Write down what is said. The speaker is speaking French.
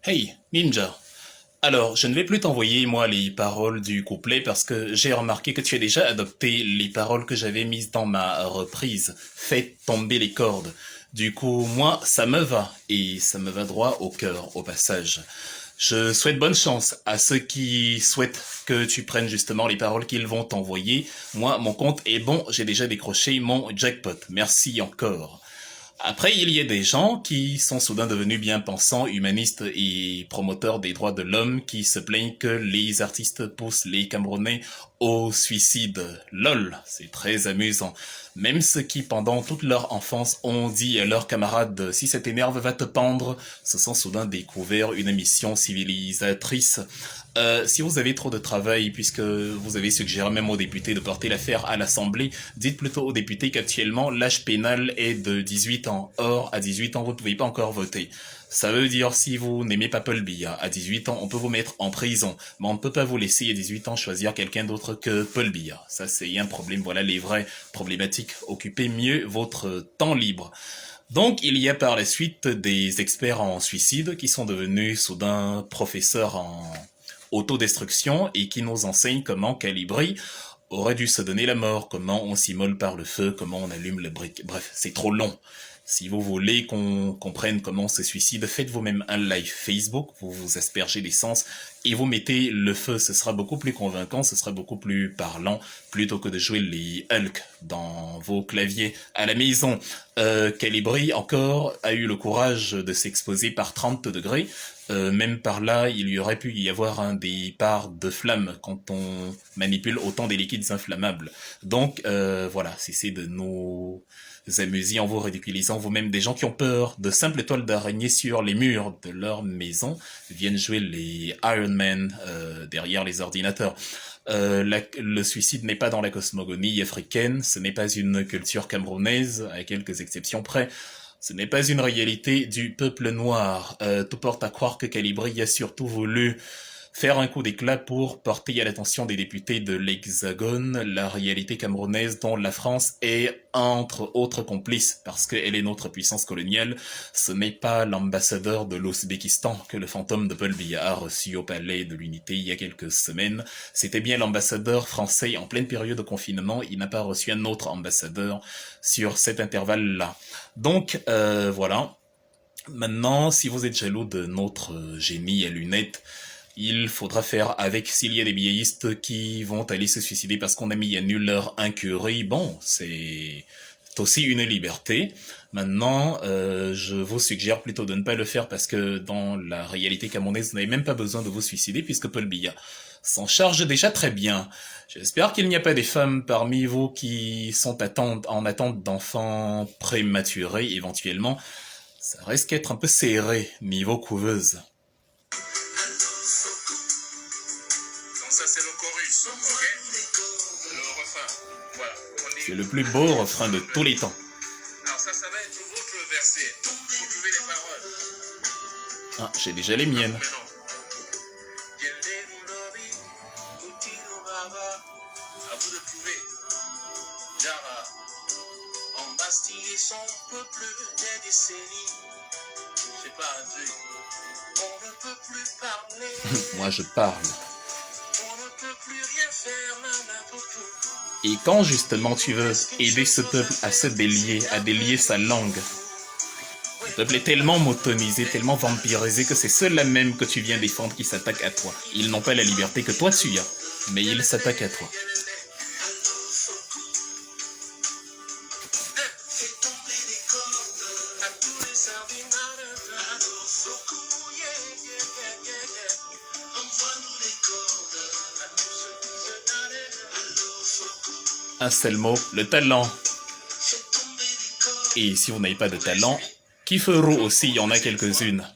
Hey, Ninja. Alors, je ne vais plus t'envoyer, moi, les paroles du couplet parce que j'ai remarqué que tu as déjà adopté les paroles que j'avais mises dans ma reprise. Fais tomber les cordes. Du coup, moi, ça me va. Et ça me va droit au cœur, au passage. Je souhaite bonne chance à ceux qui souhaitent que tu prennes justement les paroles qu'ils vont t'envoyer. Moi, mon compte est bon, j'ai déjà décroché mon jackpot. Merci encore. Après, il y a des gens qui sont soudain devenus bien pensants, humanistes et promoteurs des droits de l'homme qui se plaignent que les artistes poussent les Camerounais au suicide. Lol, c'est très amusant. Même ceux qui, pendant toute leur enfance, ont dit à leurs camarades «Si ça t'énerve, va te pendre», se sont soudain découvert une mission civilisatrice. Si vous avez trop de travail, puisque vous avez suggéré même aux députés de porter l'affaire à l'Assemblée, dites plutôt aux députés qu'actuellement l'âge pénal est de 18 ans. Or, à 18 ans, vous ne pouvez pas encore voter. Ça veut dire si vous n'aimez pas Paul Biya, à 18 ans, on peut vous mettre en prison. Mais on ne peut pas vous laisser à 18 ans choisir quelqu'un d'autre que Paul Biya. Ça, c'est un problème. Voilà les vraies problématiques. Occupez mieux votre temps libre. Donc, il y a par la suite des experts en suicide qui sont devenus soudain professeurs en autodestruction et qui nous enseignent comment Calibri aurait dû se donner la mort, comment on s'immole par le feu, comment on allume le brick. Bref, c'est trop long. Si vous voulez qu'on comprenne comment on se suicide, faites vous-même un live Facebook, vous vous aspergez d'essence et vous mettez le feu. Ce sera beaucoup plus convaincant, ce sera beaucoup plus parlant, plutôt que de jouer les Hulk dans vos claviers à la maison. Calibri, encore, a eu le courage de s'exposer par 30 degrés. Même par là, il y aurait pu y avoir un départ de flamme quand on manipule autant des liquides inflammables. Donc, voilà, cessez de nous amuser en vous ridiculisant vous-même. Des gens qui ont peur de simples toiles d'araignée sur les murs de leur maison viennent jouer les Iron Man derrière les ordinateurs. Le suicide n'est pas dans la cosmogonie africaine, ce n'est pas une culture camerounaise, à quelques exceptions près. Ce n'est pas une réalité du peuple noir. Tout porte à croire que Calibri a surtout voulu faire un coup d'éclat pour porter à l'attention des députés de l'Hexagone la réalité camerounaise dont la France est entre autres complice parce qu'elle est notre puissance coloniale. Ce n'est pas l'ambassadeur de l'Ouzbékistan que le fantôme de Paul Biya a reçu au palais de l'Unité il y a quelques semaines. C'était bien l'ambassadeur français en pleine période de confinement. Il n'a pas reçu un autre ambassadeur sur cet intervalle-là. Donc, voilà. Maintenant, si vous êtes jaloux de notre génie à lunettes, il faudra faire avec s'il y a des billettistes qui vont aller se suicider parce qu'on a mis à nul leur incurie. Bon, c'est aussi une liberté. Maintenant, je vous suggère plutôt de ne pas le faire parce que dans la réalité camerounaise, vous n'avez même pas besoin de vous suicider puisque Paul Biya s'en charge déjà très bien. J'espère qu'il n'y a pas des femmes parmi vous qui sont en attente d'enfants prématurés éventuellement. Ça risque d'être un peu serré niveau couveuse. C'est le plus beau refrain de tous les temps. Alors ça va être votre verset. Vous trouvez les paroles. Ah, j'ai déjà les miennes. À vous de trouver. Jara, embastiller son peuple des décennies. C'est pas un truc. On ne peut plus parler. Moi je parle. On ne peut plus rien faire, et quand justement tu veux aider ce peuple à se délier, à délier sa langue, le peuple est tellement motonisé, tellement vampirisé que c'est ceux-là même que tu viens défendre qui s'attaquent à toi. Ils n'ont pas la liberté que toi tu as, mais ils s'attaquent à toi. Un seul mot, le talent. Et si vous n'avez pas de talent, Kifferou aussi, il y en a quelques-unes.